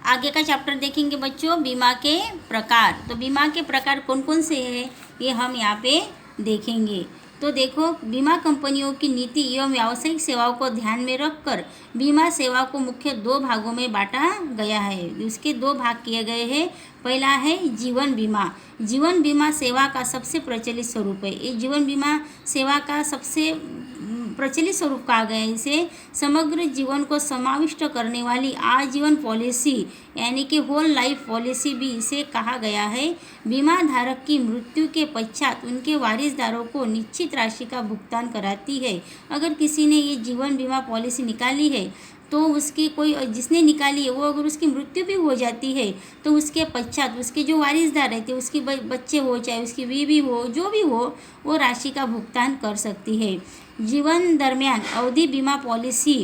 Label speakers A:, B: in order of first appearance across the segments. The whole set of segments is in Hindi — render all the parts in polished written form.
A: आगे का चैप्टर देखेंगे बच्चों, बीमा के प्रकार। तो बीमा के प्रकार कौन कौन से हैं ये हम यहाँ पे देखेंगे। तो देखो, बीमा कंपनियों की नीति एवं व्यावसायिक सेवाओं को ध्यान में रखकर बीमा सेवा को मुख्य 2 भागों में बांटा गया है। उसके 2 भाग किए गए हैं। पहला है जीवन बीमा। जीवन बीमा सेवा का सबसे प्रचलित स्वरूप है। ये जीवन बीमा सेवा का सबसे प्रचलित स्वरूप कहा गया है। इसे समग्र जीवन को समाविष्ट करने वाली आजीवन पॉलिसी यानी कि होल लाइफ पॉलिसी भी इसे कहा गया है। बीमा धारक की मृत्यु के पश्चात उनके वारिसदारों को निश्चित राशि का भुगतान कराती है। अगर किसी ने ये जीवन बीमा पॉलिसी निकाली है तो उसकी कोई जिसने निकाली है वो अगर उसकी मृत्यु भी हो जाती है तो उसके पश्चात उसके जो वारिसदार रहते हैं, उसके बच्चे हो चाहे उसकी बीवी हो, जो भी हो, वो राशि का भुगतान कर सकती है। जीवन दरमियान अवधि बीमा पॉलिसी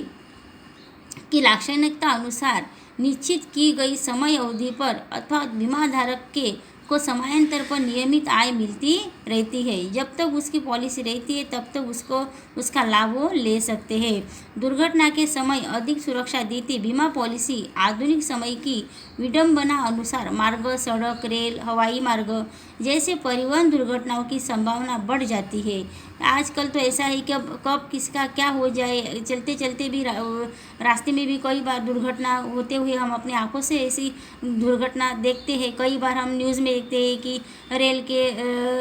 A: की लाक्षणिकता अनुसार निश्चित की गई समय अवधि पर अथवा बीमा धारक के को समयांतर पर नियमित आय मिलती रहती है। जब तक उसकी पॉलिसी रहती है तब तक उसको उसका लाभ वो ले सकते हैं। दुर्घटना के समय अधिक सुरक्षा देती बीमा पॉलिसी आधुनिक समय की विडंबना अनुसार मार्ग, सड़क, रेल, हवाई मार्ग जैसे परिवहन दुर्घटनाओं की संभावना बढ़ जाती है। आजकल तो ऐसा है कि अब कब किसका क्या हो जाए, चलते चलते भी रास्ते में भी कई बार दुर्घटना होते हुए हम अपनी आंखों से ऐसी दुर्घटना देखते हैं। कई बार हम न्यूज़ में देखते हैं कि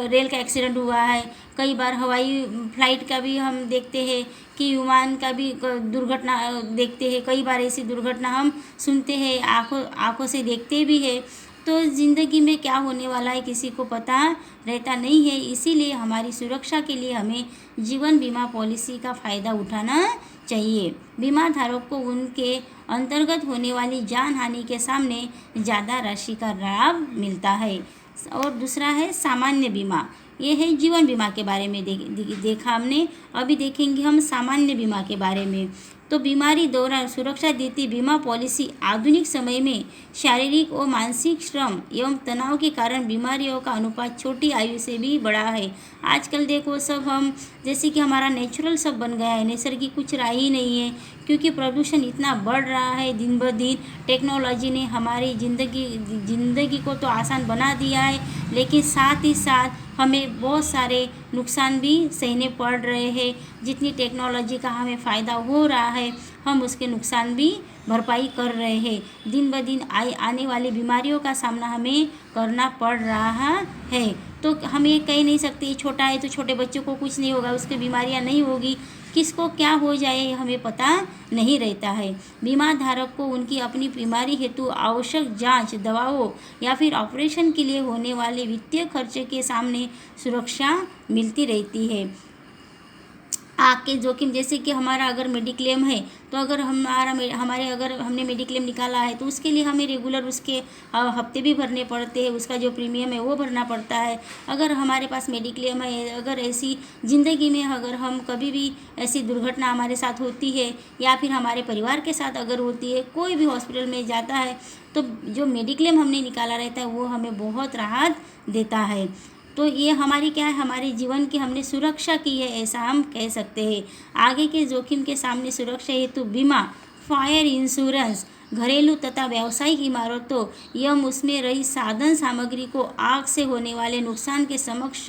A: रेल का एक्सीडेंट हुआ है। कई बार हवाई फ्लाइट का भी हम देखते हैं कि विमान का भी दुर्घटना देखते हैं। कई बार ऐसी दुर्घटना हम सुनते हैं, आँखों से देखते भी हैं। तो ज़िंदगी में क्या होने वाला है किसी को पता रहता नहीं है। इसीलिए हमारी सुरक्षा के लिए हमें जीवन बीमा पॉलिसी का फ़ायदा उठाना चाहिए। बीमा धारक को उनके अंतर्गत होने वाली जान हानि के सामने ज़्यादा राशि का लाभ मिलता है। और दूसरा है सामान्य बीमा। ये है जीवन बीमा के बारे में देखा हमने। अभी देखेंगे हम सामान्य बीमा के बारे में। तो बीमारी दौरान सुरक्षा देती बीमा पॉलिसी आधुनिक समय में शारीरिक और मानसिक श्रम एवं तनाव के कारण बीमारियों का अनुपात छोटी आयु से भी बढ़ा है। आजकल देखो सब हम जैसे कि हमारा नेचुरल सब बन गया है, नैसर्गिक कुछ रहा ही नहीं है, क्योंकि प्रदूषण इतना बढ़ रहा है दिन ब दिन। टेक्नोलॉजी ने हमारी ज़िंदगी को तो आसान बना दिया है, लेकिन साथ ही साथ हमें बहुत सारे नुकसान भी सहने पड़ रहे हैं। जितनी टेक्नोलॉजी का हमें फ़ायदा हो रहा है हम उसके नुकसान भी भरपाई कर रहे हैं। दिन ब दिन आने वाली बीमारियों का सामना हमें करना पड़ रहा है। तो हम ये कह नहीं सकते छोटा है तो छोटे बच्चों को कुछ नहीं होगा, उसकी बीमारियां नहीं होगी, किसको क्या हो जाए हमें पता नहीं रहता है। बीमा धारक को उनकी अपनी बीमारी हेतु आवश्यक जांच, दवाओं या फिर ऑपरेशन के लिए होने वाले वित्तीय खर्च के सामने सुरक्षा मिलती रहती है। आँख के जोखिम जैसे कि हमारा अगर मेडिक्लेम है तो अगर अगर हमने मेडिक्लेम निकाला है तो उसके लिए हमें रेगुलर उसके हफ्ते भी भरने पड़ते हैं, उसका जो प्रीमियम है वो भरना पड़ता है। अगर हमारे पास मेडिक्लेम है, अगर ऐसी ज़िंदगी में अगर हम कभी भी ऐसी दुर्घटना हमारे साथ होती है या फिर हमारे परिवार के साथ अगर होती है, कोई भी हॉस्पिटल में जाता है तो जो मेडिक्लेम हमने निकाला रहता है वो हमें बहुत राहत देता है। तो ये हमारी क्या है, हमारे जीवन की हमने सुरक्षा की है ऐसा हम कह सकते हैं। आगे के जोखिम के सामने सुरक्षा हेतु बीमा, फायर इंश्योरेंस घरेलू तथा व्यावसायिक इमारतों एवं उसमें रही साधन सामग्री को आग से होने वाले नुकसान के समक्ष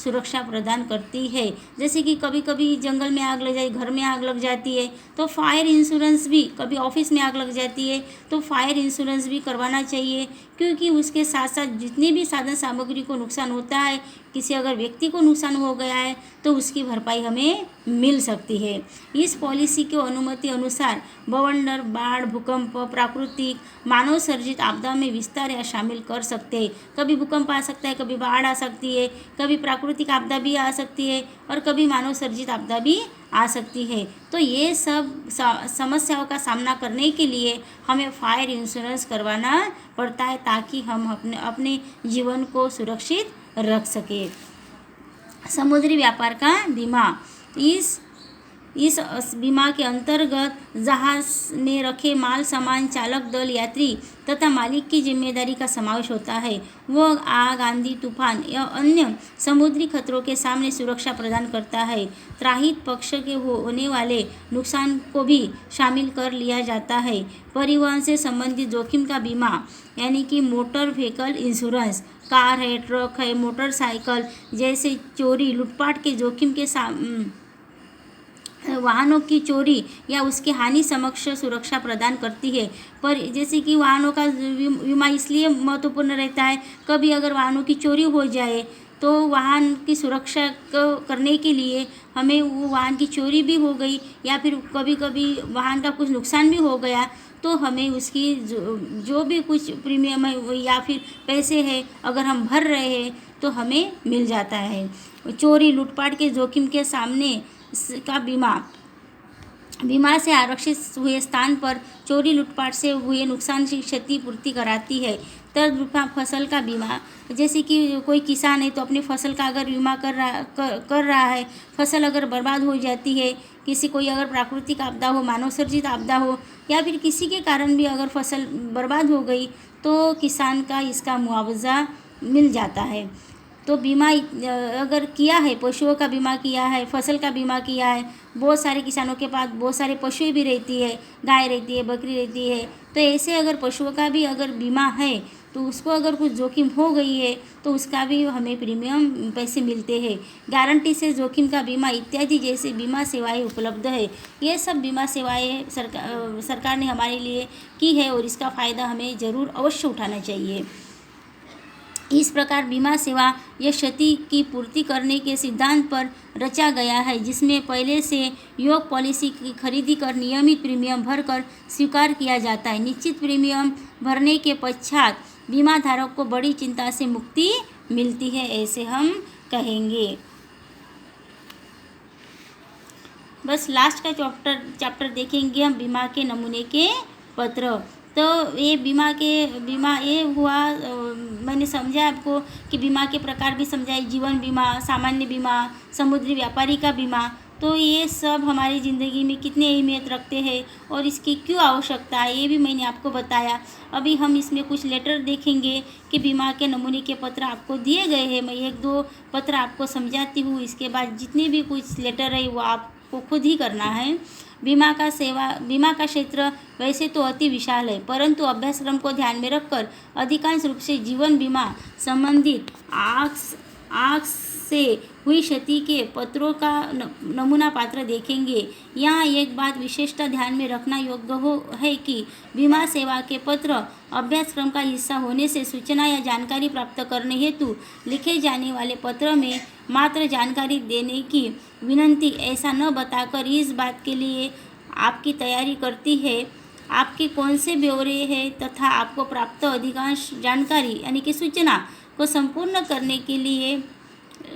A: सुरक्षा प्रदान करती है। जैसे कि कभी कभी जंगल में आग लग जाए, घर में आग लग जाती है तो फायर इंश्योरेंस भी, कभी ऑफिस में आग लग जाती है तो फायर इंश्योरेंस भी करवाना चाहिए, क्योंकि उसके साथ साथ जितनी भी साधन सामग्री को नुकसान होता है, किसी अगर व्यक्ति को नुकसान हो गया है तो उसकी भरपाई हमें मिल सकती है। इस पॉलिसी के अनुमति अनुसार बवंडर, बाढ़, भूकंप, प्राकृतिक मानव सर्जित आपदा में विस्तार या शामिल कर सकते हैं। कभी भूकंप आ सकता है, कभी बाढ़ आ सकती है, कभी प्राकृतिक आपदा भी आ सकती है और कभी मानव सर्जित आपदा भी आ सकती है। तो ये सब समस्याओं का सामना करने के लिए हमें फायर इंश्योरेंस करवाना पड़ता है ताकि हम अपने जीवन को सुरक्षित रख सके। समुद्री व्यापार का बीमा, इस इस बीमा के अंतर्गत जहाज में रखे माल सामान, चालक दल, यात्री तथा मालिक की जिम्मेदारी का समावेश होता है। वो आग, आंधी, तूफान या अन्य समुद्री खतरों के सामने सुरक्षा प्रदान करता है। त्राहित पक्ष के होने वाले नुकसान को भी शामिल कर लिया जाता है। परिवहन से संबंधित जोखिम का बीमा यानी कि मोटर व्हीकल इंश्योरेंस, कार है, ट्रक है, मोटरसाइकिल जैसे चोरी, लूटपाट के जोखिम के वाहनों की चोरी या उसकी हानि समक्ष सुरक्षा प्रदान करती है। पर जैसे कि वाहनों का बीमा इसलिए महत्वपूर्ण रहता है, कभी अगर वाहनों की चोरी हो जाए तो वाहन की सुरक्षा करने के लिए हमें वो वाहन की चोरी भी हो गई या फिर कभी कभी वाहन का कुछ नुकसान भी हो गया तो हमें उसकी जो भी कुछ प्रीमियम है या फिर पैसे है अगर हम भर रहे हैं तो हमें मिल जाता है। चोरी, लूटपाट के जोखिम के सामने का बीमा से आरक्षित हुए स्थान पर चोरी, लूटपाट से हुए नुकसान की क्षतिपूर्ति कराती है। तदुपरांत फसल का बीमा, जैसे कि कोई किसान है तो अपनी फसल का अगर बीमा कर रहा है, फसल अगर बर्बाद हो जाती है, किसी कोई अगर प्राकृतिक आपदा हो, मानव सर्जित आपदा हो या फिर किसी के कारण भी अगर फसल बर्बाद हो गई तो किसान का इसका मुआवजा मिल जाता है। तो बीमा अगर किया है, पशुओं का बीमा किया है, फसल का बीमा किया है, बहुत सारे किसानों के पास बहुत सारे पशु भी रहती है, गाय रहती है, बकरी रहती है, तो ऐसे अगर पशुओं का भी अगर बीमा है तो उसको अगर कुछ जोखिम हो गई है तो उसका भी हमें प्रीमियम पैसे मिलते हैं। गारंटी से जोखिम का बीमा इत्यादि जैसे बीमा सेवाएं उपलब्ध है। ये सब बीमा सेवाएं सरकार ने हमारे लिए की है और इसका फ़ायदा हमें ज़रूर अवश्य उठाना चाहिए। इस प्रकार बीमा सेवा यह क्षति की पूर्ति करने के सिद्धांत पर रचा गया है, जिसमें पहले से योग पॉलिसी की खरीदी कर नियमित प्रीमियम भरकर स्वीकार किया जाता है। निश्चित प्रीमियम भरने के पश्चात बीमा धारक को बड़ी चिंता से मुक्ति मिलती है, ऐसे हम कहेंगे। बस लास्ट का चैप्टर देखेंगे हम, बीमा के नमूने के पत्र। तो ये बीमा ये हुआ, मैंने समझा आपको कि बीमा के प्रकार भी समझाए, जीवन बीमा, सामान्य बीमा, समुद्री व्यापारी का बीमा। तो ये सब हमारी ज़िंदगी में कितनी अहमियत रखते हैं और इसकी क्यों आवश्यकता है ये भी मैंने आपको बताया। अभी हम इसमें कुछ लेटर देखेंगे कि बीमा के नमूने के पत्र आपको दिए गए हैं। मैं एक दो पत्र आपको समझाती हूँ, इसके बाद जितने भी कुछ लेटर है वो आपको खुद ही करना है। बीमा का क्षेत्र वैसे तो अति विशाल है, परंतु अभ्यासक्रम को ध्यान में रखकर अधिकांश रूप से जीवन बीमा संबंधित आग से हुई क्षति के पत्रों का नमूना पात्र देखेंगे। यहाँ एक बात विशेषता ध्यान में रखना योग्य है कि बीमा सेवा के पत्र अभ्यासक्रम का हिस्सा होने से सूचना या जानकारी प्राप्त करने हेतु लिखे जाने वाले पत्र में मात्र जानकारी देने की विनंती ऐसा न बताकर इस बात के लिए आपकी तैयारी करती है आपके कौन से ब्यौरे हैं तथा आपको प्राप्त अधिकांश जानकारी यानी कि सूचना को संपूर्ण करने के लिए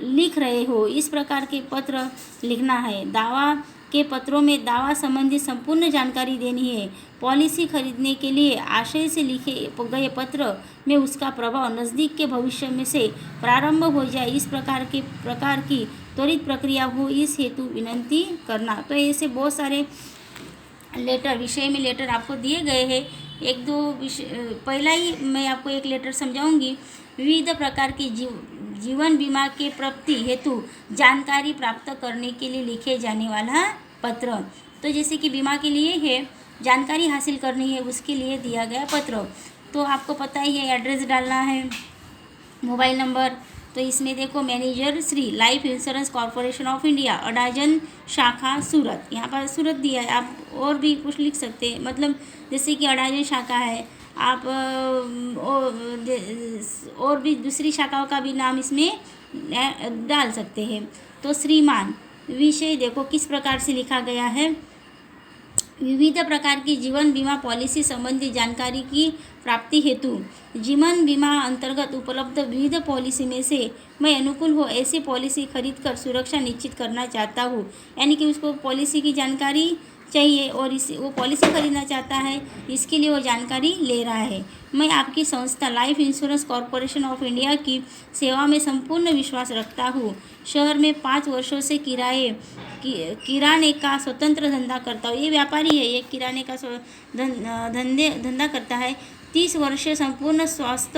A: लिख रहे हो, इस प्रकार के पत्र लिखना है। दावा के पत्रों में दावा संबंधी संपूर्ण जानकारी देनी है। पॉलिसी खरीदने के लिए आशय से लिखे गए पत्र में उसका प्रभाव नज़दीक के भविष्य में से प्रारंभ हो जाए, इस प्रकार की त्वरित प्रक्रिया हो, इस हेतु विनंती करना। तो ऐसे बहुत सारे विषय में लेटर आपको दिए गए हैं। एक दो पहला ही मैं आपको एक लेटर समझाऊंगी। विविध प्रकार के जीवन बीमा के प्राप्ति हेतु जानकारी प्राप्त करने के लिए लिखे जाने वाला पत्र। तो जैसे कि बीमा के लिए है, जानकारी हासिल करनी है, उसके लिए दिया गया पत्र। तो आपको पता ही है, एड्रेस डालना है, मोबाइल नंबर। तो इसमें देखो, manager Shri life insurance corporation of India, Adajan शाखा सूरत, यहाँ पर सूरत दिया है। आप और भी कुछ लिख सकते हैं, मतलब जैसे कि अडाजन शाखा है, आप और भी दूसरी शाखाओं का भी नाम इसमें डाल सकते हैं। तो श्रीमान, विषय देखो किस प्रकार से लिखा गया है। विविध प्रकार की जीवन बीमा पॉलिसी संबंधी जानकारी की प्राप्ति हेतु जीवन बीमा अंतर्गत उपलब्ध विविध पॉलिसी में से मैं अनुकूल हो ऐसी पॉलिसी खरीदकर सुरक्षा निश्चित करना चाहता हूँ। यानी कि उसको पॉलिसी की जानकारी चाहिए और इस वो पॉलिसी खरीदना चाहता है, इसके लिए वो जानकारी ले रहा है। मैं आपकी संस्था life insurance corporation of India की सेवा में संपूर्ण विश्वास रखता हूँ। शहर में 5 वर्षों से किराने का स्वतंत्र धंधा करता हूँ। ये व्यापारी है, ये किराने का धंधा करता है। 30 वर्ष संपूर्ण स्वस्थ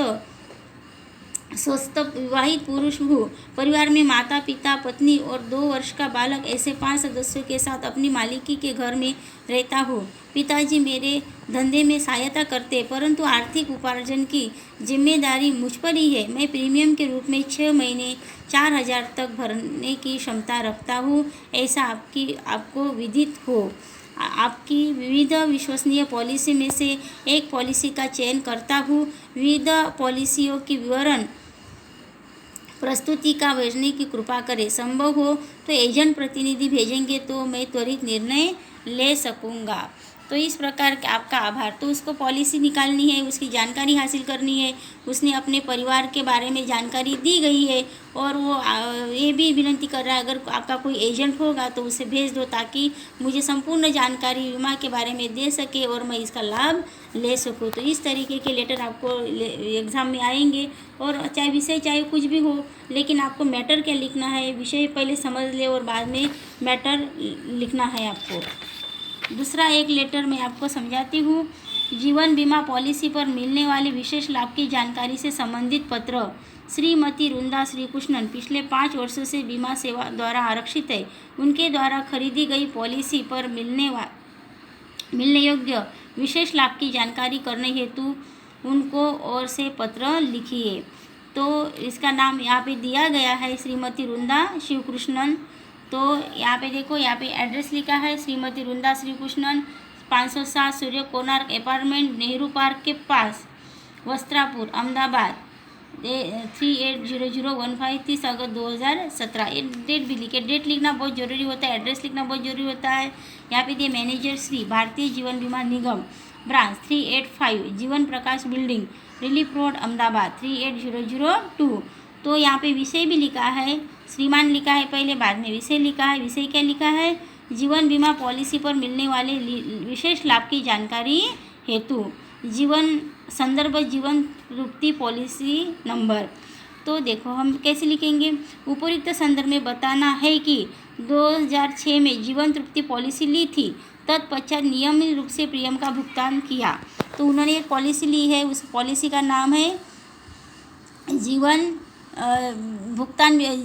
A: विवाहित पुरुष हूँ। परिवार में माता पिता पत्नी और 2 वर्ष का बालक ऐसे 5 सदस्यों के साथ अपनी मालिकी के घर में रहता हूँ। पिताजी मेरे धंधे में सहायता करते, परंतु आर्थिक उपार्जन की जिम्मेदारी मुझ पर ही है। मैं प्रीमियम के रूप में 6 महीने 4,000 तक भरने की क्षमता रखता हूँ, ऐसा आपको विदित हो। आपकी विविध विश्वसनीय पॉलिसी में से एक पॉलिसी का चयन करता हूँ। विविध पॉलिसियों की विवरण प्रस्तुति का भेजने की कृपा करें। संभव हो तो एजेंट प्रतिनिधि भेजेंगे तो मैं त्वरित निर्णय ले सकूँगा। तो इस प्रकार के आपका आभार। तो उसको पॉलिसी निकालनी है, उसकी जानकारी हासिल करनी है, उसने अपने परिवार के बारे में जानकारी दी गई है और वो ये भी विनती कर रहा है अगर आपका कोई एजेंट होगा तो उसे भेज दो ताकि मुझे संपूर्ण जानकारी बीमा के बारे में दे सके और मैं इसका लाभ ले सकूँ। तो इस तरीके के लेटर आपको एग्ज़ाम में आएंगे और चाहे विषय चाहे कुछ भी हो, लेकिन आपको मैटर क्या लिखना है, विषय पहले समझ ले और बाद में मैटर लिखना है आपको। दूसरा एक लेटर मैं आपको समझाती हूँ। जीवन बीमा पॉलिसी पर मिलने वाले विशेष लाभ की जानकारी से संबंधित पत्र श्रीमती रुंदा श्रीकृष्णन पिछले 5 वर्षों से बीमा सेवा द्वारा आरक्षित है। उनके द्वारा खरीदी गई पॉलिसी पर मिलने योग्य विशेष लाभ की जानकारी करने हेतु उनको और से पत्र लिखिए। तो इसका नाम यहाँ पे दिया गया है श्रीमती रुंदा शिवकृष्णन। तो यहाँ पे देखो, यहाँ पे एड्रेस लिखा है श्रीमती रुंदा श्रीकृष्णन 507 सूर्य कोणार्क अपार्टमेंट नेहरू पार्क के पास वस्त्रापुर अहमदाबाद 380015 30 अगस्त 2017। ये डेट भी लिखे, डेट लिखना बहुत ज़रूरी होता है, एड्रेस लिखना बहुत ज़रूरी होता है। यहाँ पे दिए मैनेजर श्री भारतीय जीवन बीमा निगम ब्रांच 385 जीवन प्रकाश बिल्डिंग रिलीफ रोड अहमदाबाद 38002। तो यहाँ पे विषय भी लिखा है, श्रीमान लिखा है पहले, बाद में विषय लिखा है। विषय क्या लिखा है? जीवन बीमा पॉलिसी पर मिलने वाले विशेष लाभ की जानकारी हेतु संदर्भ जीवन तृप्ति पॉलिसी नंबर। तो देखो हम कैसे लिखेंगे। उपयुक्त संदर्भ में बताना है कि 2006 में जीवन तृप्ति पॉलिसी ली थी, तत्पश्चात नियमित रूप से प्रीमियम का भुगतान किया। तो उन्होंने एक पॉलिसी ली है, उस पॉलिसी का नाम है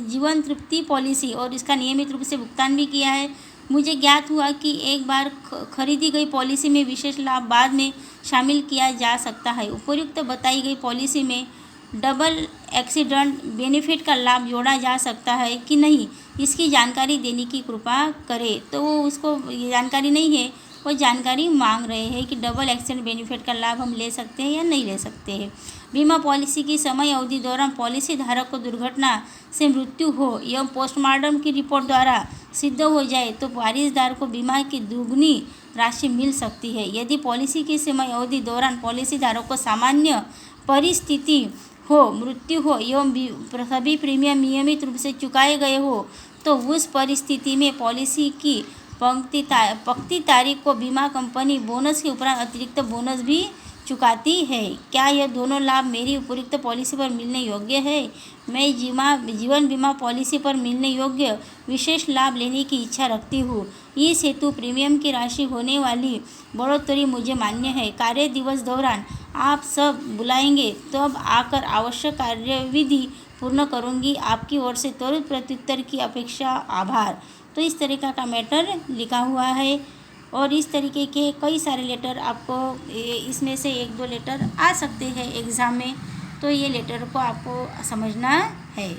A: जीवन तृप्ति पॉलिसी और इसका नियमित रूप से भुगतान भी किया है। मुझे ज्ञात हुआ कि एक बार खरीदी गई पॉलिसी में विशेष लाभ बाद में शामिल किया जा सकता है। उपयुक्त बताई गई पॉलिसी में डबल एक्सीडेंट बेनिफिट का लाभ जोड़ा जा सकता है कि नहीं, इसकी जानकारी देने की कृपा करें। तो वो उसको ये जानकारी नहीं है, वो जानकारी मांग रहे हैं कि डबल एक्सीडेंट बेनिफिट का लाभ हम ले सकते हैं या नहीं ले सकते हैं। बीमा पॉलिसी की समय अवधि दौरान पॉलिसी धारक को दुर्घटना से मृत्यु हो एवं पोस्टमार्टम की रिपोर्ट द्वारा सिद्ध हो जाए तो वारिसदार को बीमा की दुगनी राशि मिल सकती है। यदि पॉलिसी की समय अवधि दौरान पॉलिसी धारक को सामान्य परिस्थिति हो, मृत्यु हो एवं सभी प्रीमियम नियमित रूप से चुकाए गए हो तो उस परिस्थिति में पॉलिसी की पक्की तारीख को बीमा कंपनी बोनस के उपरांत अतिरिक्त बोनस भी चुकाती है। क्या यह दोनों लाभ मेरी उपयुक्त पॉलिसी पर मिलने योग्य है? मैं जीवन बीमा पॉलिसी पर मिलने योग्य विशेष लाभ लेने की इच्छा रखती हूँ। इस हेतु प्रीमियम की राशि होने वाली बढ़ोतरी मुझे मान्य है। कार्य दिवस दौरान आप सब बुलाएंगे तब आकर आवश्यक कार्यविधि पूर्ण करूँगी। आपकी ओर से त्वरित प्रत्युत्तर की अपेक्षा। आभार। तो इस तरीक़ा का मैटर लिखा हुआ है और इस तरीके के कई सारे लेटर आपको इसमें से 1-2 लेटर आ सकते हैं एग्ज़ाम में। तो ये लेटर को आपको समझना है।